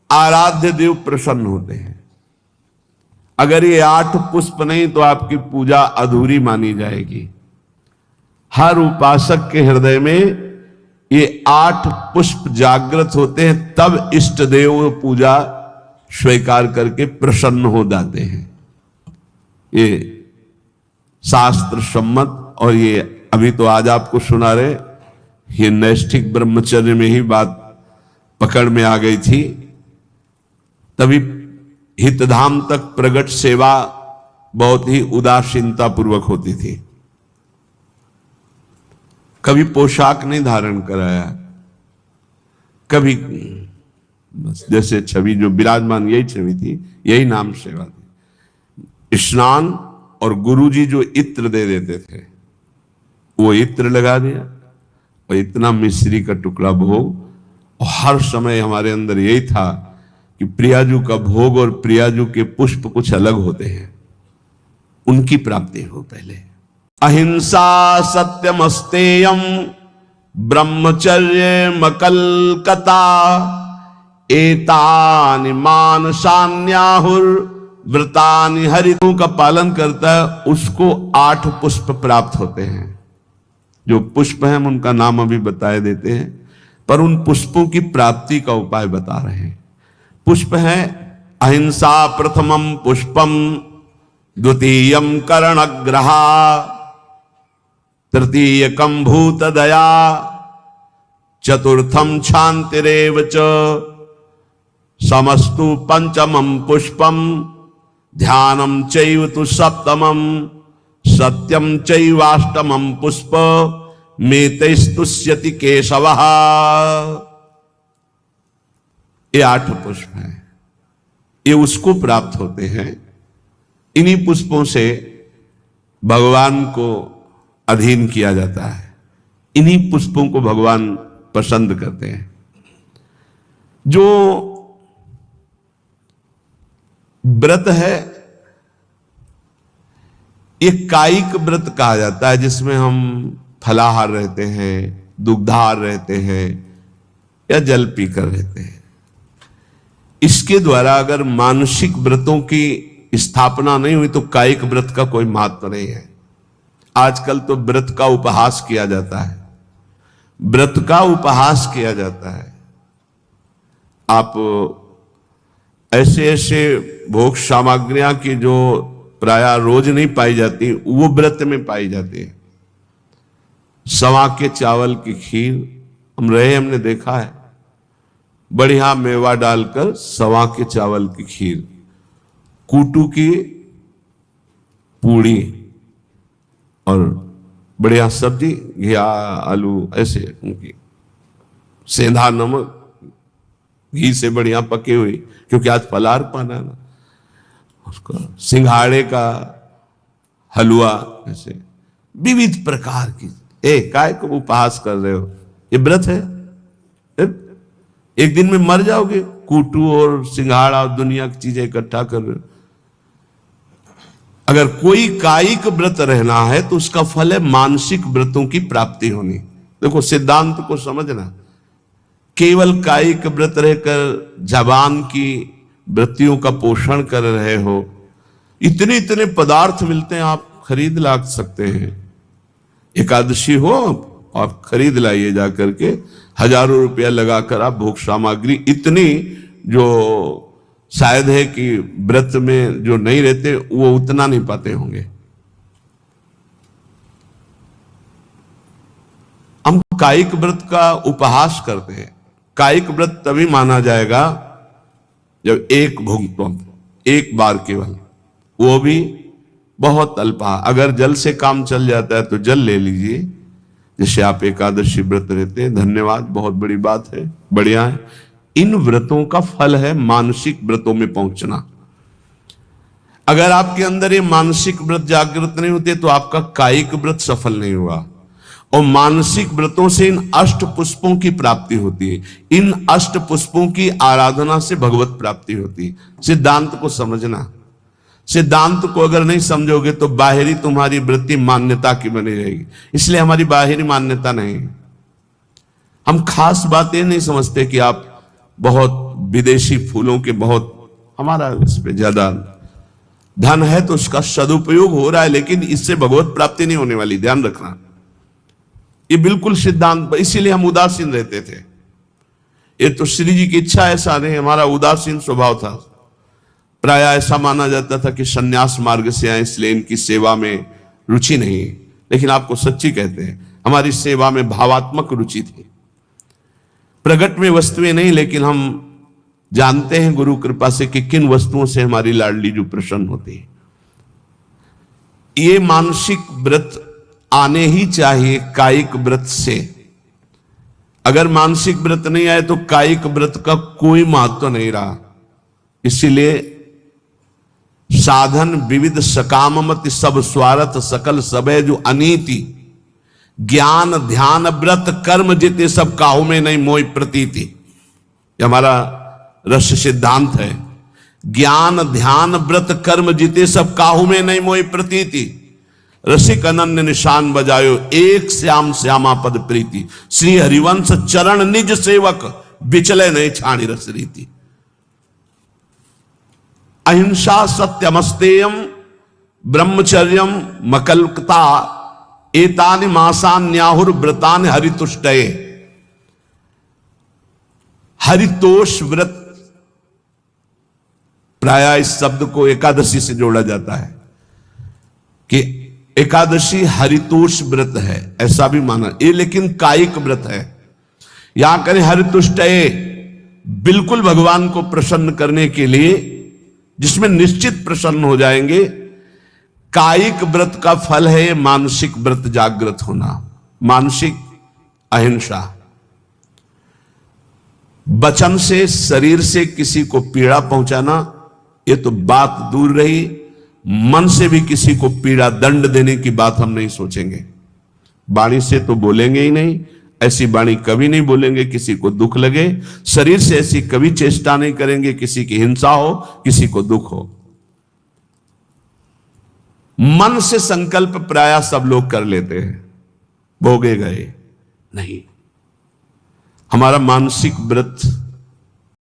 आराध्य देव प्रसन्न होते हैं। अगर ये 8 पुष्प नहीं तो आपकी पूजा अधूरी मानी जाएगी। हर उपासक के हृदय में ये 8 पुष्प जागृत होते हैं, तब इष्ट देव पूजा स्वीकार करके प्रसन्न हो जाते हैं। ये शास्त्र सम्मत, और ये अभी तो आज आपको सुना रहे, ये नैष्ठिक ब्रह्मचर्य में ही बात पकड़ में आ गई थी। तभी हितधाम तक प्रगट सेवा बहुत ही उदासीनता पूर्वक होती थी। कभी पोशाक नहीं धारण कराया, कभी बस जैसे छवि जो विराजमान यही छवि थी, यही नाम सेवा थी। स्नान और गुरुजी जो इत्र दे देते थे, वो इत्र लगा दिया और इतना मिश्री का टुकड़ा भोग। और हर समय हमारे अंदर यही था कि प्रियाजू का भोग और प्रियाजू के पुष्प कुछ अलग होते हैं, उनकी प्राप्ति हो पहले। अहिंसा सत्यमस्तेयम ब्रह्मचर्य मकलकता एतानि मानसान्याहुर व्रतानि हरितों का पालन करता है, उसको 8 पुष्प प्राप्त होते हैं। जो पुष्प हैं उनका नाम अभी बताए देते हैं, पर उन पुष्पों की प्राप्ति का उपाय बता रहे हैं। पुष्प है अहिंसा प्रथमम पुष्पम, द्वितीयम करणग्रहा, तृतीयकम भूत दया, चतुर्थम शांतिरेव च, समस्तु पंचमम पुष्पम, ध्यानम चैव तु सप्तमम, सत्यम चैवाष्टमम पुष्प, मेतैस्तुष्यति केशवः। ये 8 पुष्प हैं, ये उसको प्राप्त होते हैं। इन्हीं पुष्पों से भगवान को अधीन किया जाता है, इन्हीं पुष्पों को भगवान पसंद करते हैं। जो व्रत है ये कायिक व्रत कहा जाता है, जिसमें हम फलाहार रहते हैं, दुग्धाहार रहते हैं या जल पीकर रहते हैं। इसके द्वारा अगर मानसिक व्रतों की स्थापना नहीं हुई तो कायिक व्रत का कोई महत्व नहीं है। आजकल तो व्रत का उपहास किया जाता है, व्रत का उपहास किया जाता है। आप ऐसे ऐसे भोग सामग्रियां की जो प्रायः रोज नहीं पाई जाती, वो व्रत में पाई जाती है। सवा के चावल की खीर हम रहे, हमने देखा है, बढ़िया मेवा डालकर सवा के चावल की खीर, कूटू की पूड़ी और बढ़िया सब्जी, घिया आलू, ऐसे उनकी सेंधा नमक घी से बढ़िया पके हुई, क्योंकि आज फलाहार पाना ना, उसका सिंघाड़े का हलवा, ऐसे विविध प्रकार की। काय को उपहास कर रहे हो, ये व्रत है? एक दिन में मर जाओगे, कूटू और सिंघाड़ा और दुनिया की चीजें इकट्ठा कर रहे हो। अगर कोई कायिक व्रत रहना है तो उसका फल है मानसिक व्रतों की प्राप्ति होनी। देखो सिद्धांत को समझना, केवल कायिक व्रत रहकर जबान की वृत्तियों का पोषण कर रहे हो, इतने इतने पदार्थ मिलते हैं, आप खरीद ला सकते हैं। एकादशी हो आप खरीद लाइए जाकर के, हजारों रुपया लगाकर आप भोग सामग्री, इतनी जो शायद है कि व्रत में जो नहीं रहते वो उतना नहीं पाते होंगे। हम कायिक व्रत का उपहास करते हैं। कायिक व्रत तभी माना जाएगा जब एक भोग, एक बार केवल, वो भी बहुत अल्पा। अगर जल से काम चल जाता है तो जल ले लीजिए, जैसे आप एकादशी व्रत रहते हैं। धन्यवाद, बहुत बड़ी बात है, बढ़िया है। इन व्रतों का फल है मानसिक व्रतों में पहुंचना। अगर आपके अंदर ये मानसिक व्रत जागृत नहीं होते तो आपका कायिक व्रत सफल नहीं हुआ। और मानसिक व्रतों से इन 8 पुष्पों की प्राप्ति होती है। इन 8 पुष्पों की आराधना से भगवत प्राप्ति होती है। सिद्धांत को समझना, सिद्धांत को अगर नहीं समझोगे तो बाहरी तुम्हारी वृत्ति मान्यता की बनी रहेगी। इसलिए हमारी बाहरी मान्यता नहीं, हम खास बातें नहीं समझते कि आप बहुत विदेशी फूलों के बहुत, हमारा इस पे ज्यादा धन है तो उसका सदुपयोग हो रहा है, लेकिन इससे भगवत प्राप्ति नहीं होने वाली, ध्यान रखना। ये बिल्कुल सिद्धांत, इसीलिए हम उदासीन रहते थे। ये तो श्री जी की इच्छा, ऐसा नहीं, हमारा उदासीन स्वभाव था। प्राय ऐसा माना जाता था कि सन्यास मार्ग से आए इसलिए इनकी सेवा में रुचि नहीं, लेकिन आपको सच्ची कहते हैं, हमारी सेवा में भावात्मक रुचि थी, प्रगट में वस्तुएं नहीं, लेकिन हम जानते हैं गुरु कृपा से कि किन वस्तुओं से हमारी लाडली जो प्रसन्न होती है। ये मानसिक व्रत आने ही चाहिए कायिक व्रत से। अगर मानसिक व्रत नहीं आए तो कायिक व्रत का कोई महत्व नहीं रहा। इसीलिए साधन विविध सकाममति सब स्वार्थ सकल सबे जो अनीति, ज्ञान ध्यान व्रत कर्म जिते सब काहू में नहीं मोई प्रतीति। ये हमारा रस सिद्धांत है। ज्ञान ध्यान व्रत कर्म जिते सब काहू में नहीं मोई प्रतीति। रसिक अनन्य निशान बजायो एक श्याम श्यामा पद प्रीति। श्री हरिवंश चरण निज सेवक बिचले नहीं छाणी रस रीति। अहिंसा सत्यमस्तेयम ब्रह्मचर्यम मकल्कता एतानि मासान्याहुर व्रतानि हरितुष्टये। हरितोष व्रत, प्राय इस शब्द को एकादशी से जोड़ा जाता है कि एकादशी हरितोष व्रत है, ऐसा भी माना ये, लेकिन कायिक व्रत है। यहां करें हरितुष्टये, बिल्कुल भगवान को प्रसन्न करने के लिए, जिसमें निश्चित प्रसन्न हो जाएंगे। कायिक व्रत का फल है मानसिक व्रत जागृत होना, मानसिक अहिंसा। वचन से शरीर से किसी को पीड़ा पहुंचाना ये तो बात दूर रही, मन से भी किसी को पीड़ा दंड देने की बात हम नहीं सोचेंगे। वाणी से तो बोलेंगे ही नहीं, ऐसी वाणी कभी नहीं बोलेंगे किसी को दुख लगे। शरीर से ऐसी कभी चेष्टा नहीं करेंगे किसी की हिंसा हो, किसी को दुख हो। मन से संकल्प प्राय सब लोग कर लेते हैं, भोगे गए नहीं। हमारा मानसिक व्रत